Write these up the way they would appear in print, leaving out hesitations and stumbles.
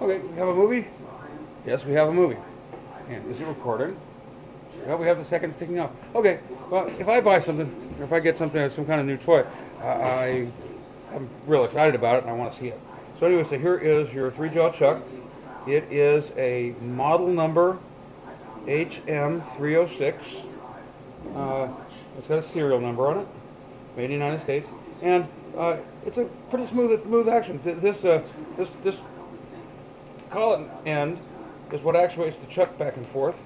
Okay, we have a movie? Yes, we have a movie. And is it recording? Well, we have the seconds ticking off. Okay, well, if I buy something, or if I get something, some kind of new toy, I'm real excited about it and I want to see it. So anyway, so here is your three-jaw chuck. It is a model number HM306. It's got a serial number on it, made in the United States, and it's a pretty smooth action. This collet end is what actuates the chuck back and forth,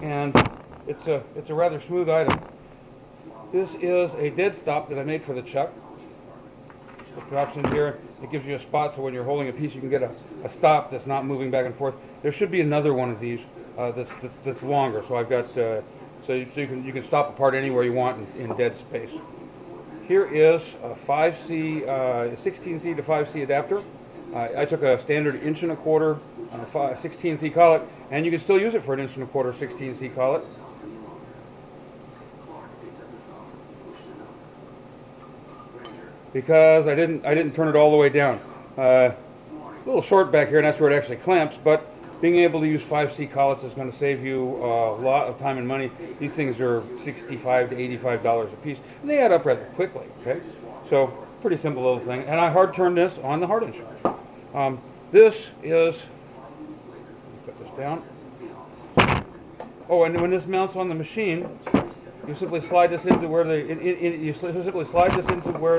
and it's a rather smooth item. This is a dead stop that I made for the chuck. It drops in here. It gives you a spot so when you're holding a piece, you can get a stop that's not moving back and forth. There should be another one of these that's longer. So I've got so you can stop a part anywhere you want in dead space. Here is a 5C, 16C to 5C adapter. I took a standard 1¼ inch 16C collet, and you can still use it for an 1¼ inch 16C collet. Because I didn't turn it all the way down. A little short back here, and that's where it actually clamps, but being able to use 5C collets is going to save you a lot of time and money. These things are $65 to $85 a piece, and they add up rather quickly, okay? So, pretty simple little thing. And I hard turned this on the hard-in chuck. This is, put this down. Oh, and when this mounts on the machine, you simply slide this into where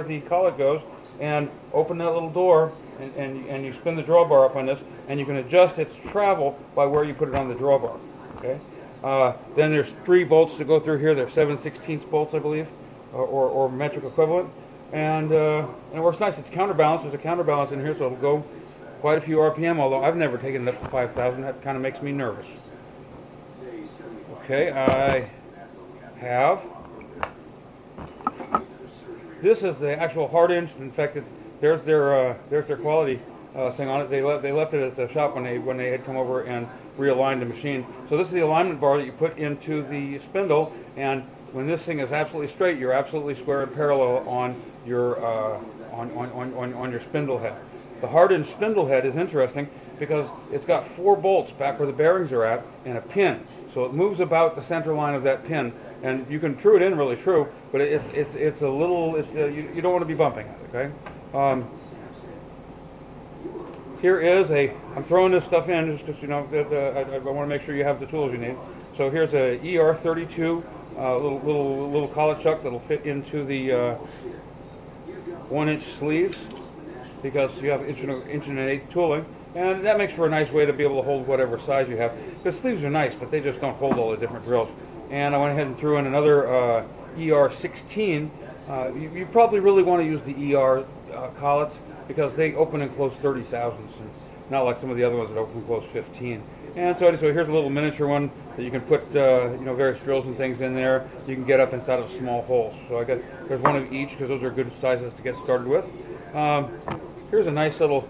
the collet goes, and open that little door, and you spin the drawbar up on this, and you can adjust its travel by where you put it on the drawbar. Okay. Then there's 3 bolts to go through here. They're 7/16 bolts, I believe, or metric equivalent, and it works nice. It's counterbalanced. There's a counterbalance in here, so it'll go quite a few RPM. Although I've never taken it up to 5,000. That kind of makes me nervous. Okay, I have. This is the actual hard inch. In fact, there's their quality thing on it. They left it at the shop when they had come over and realigned the machine. So this is the alignment bar that you put into the spindle, and when this thing is absolutely straight, you're absolutely square and parallel on your on your spindle head. The hard inch spindle head is interesting because it's got 4 bolts back where the bearings are at and a pin. So it moves about the center line of that pin, and you can true it in really true, but it's a little, you don't want to be bumping it, okay? Here is I'm throwing this stuff in just because, you know, I want to make sure you have the tools you need. So here's a ER32 little collet chuck that'll fit into the 1-inch sleeves, because you have 1 1/8 tooling. And that makes for a nice way to be able to hold whatever size you have. The sleeves are nice, but they just don't hold all the different drills. And I went ahead and threw in another ER16. You probably really want to use the ER collets because they open and close 30 thousandths, and not like some of the other ones that open and close 15. And so here's a little miniature one that you can put you know, various drills and things in there. You can get up inside of small holes. So there's one of each because those are good sizes to get started with. Here's a nice little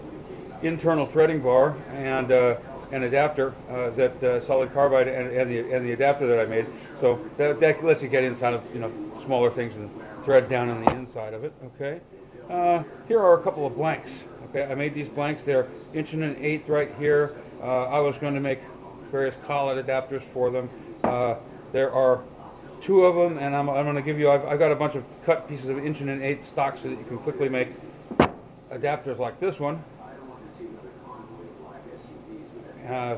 internal threading bar and an adapter that solid carbide and the adapter that I made. So that lets you get inside of, you know, smaller things and thread down on the inside of it. Okay. Here are a couple of blanks. Okay, I made these blanks. They're 1 1/8 right here. I was going to make various collet adapters for them. There are 2 of them, and I'm going to give you. I've got a bunch of cut pieces of 1 1/8 stock so that you can quickly make adapters like this one.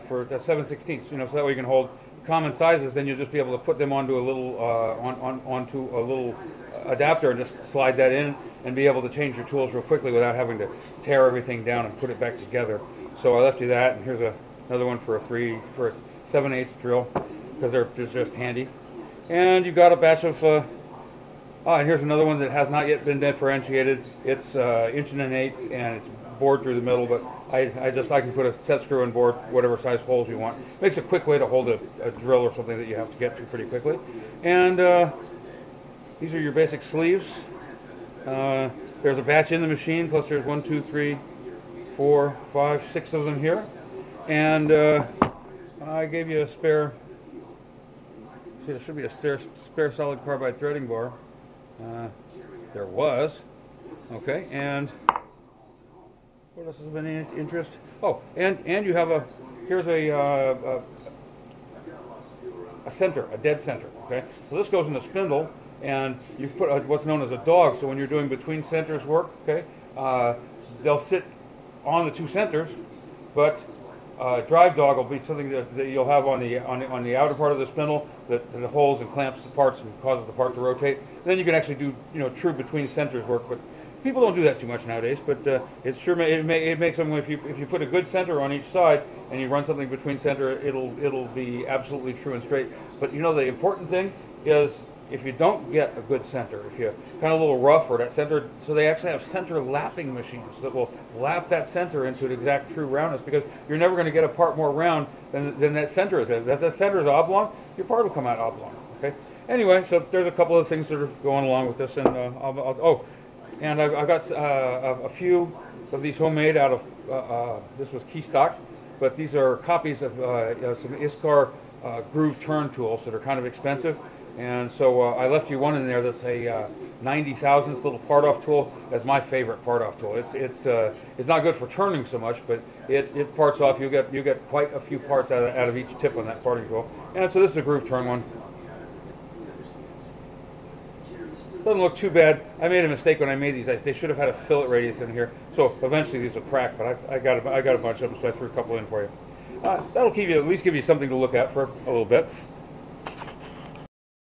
For that 7/16, you know, so that way you can hold common sizes. Then you'll just be able to put them onto a little onto a little adapter and just slide that in and be able to change your tools real quickly without having to tear everything down and put it back together. So I left you that, and here's another one for a 7/8 drill because they're just handy. And you've got a batch of. And here's another one that has not yet been differentiated. It's 1 1/8 and it's bored through the middle, but I can put a set screw and bore whatever size holes you want. Makes a quick way to hold a drill or something that you have to get to pretty quickly. And these are your basic sleeves. There's a batch in the machine, plus there's 1, 2, 3, 4, 5, 6 of them here. And I gave you a spare. See, there should be a spare solid carbide threading bar. There was. Okay, and What else has been in interest? Oh, and you have here's a center, a dead center. Okay, so this goes in the spindle, and you put what's known as a dog. So when you're doing between centers work, okay, they'll sit on the two centers, but drive dog will be something that you'll have on the outer part of the spindle that holds and clamps the parts and causes the part to rotate. Then you can actually do true between centers work, but people don't do that too much nowadays. But it sure it makes something if you put a good center on each side and you run something between center, it'll be absolutely true and straight. But the important thing is, if you don't get a good center, if you're kind of a little rough or that center, so they actually have center lapping machines that will lap that center into an exact true roundness, because you're never going to get a part more round than that center is. If that center is oblong, your part will come out oblong. Okay. Anyway, so there's a couple of things that are going along with this, and I've got a few of these homemade out of this was Keystock, but these are copies of some ISCAR groove turn tools that are kind of expensive. And so I left you one in there that's a 90 thousandths little part-off tool. That's my favorite part-off tool. It's not good for turning so much, but it parts off. You get quite a few parts out of each tip on that parting tool. And so this is a groove turn one. Doesn't look too bad. I made a mistake when I made these. They should have had a fillet radius in here. So eventually these will crack, but I got a bunch of them, so I threw a couple in for you. That'll at least give you something to look at for a little bit.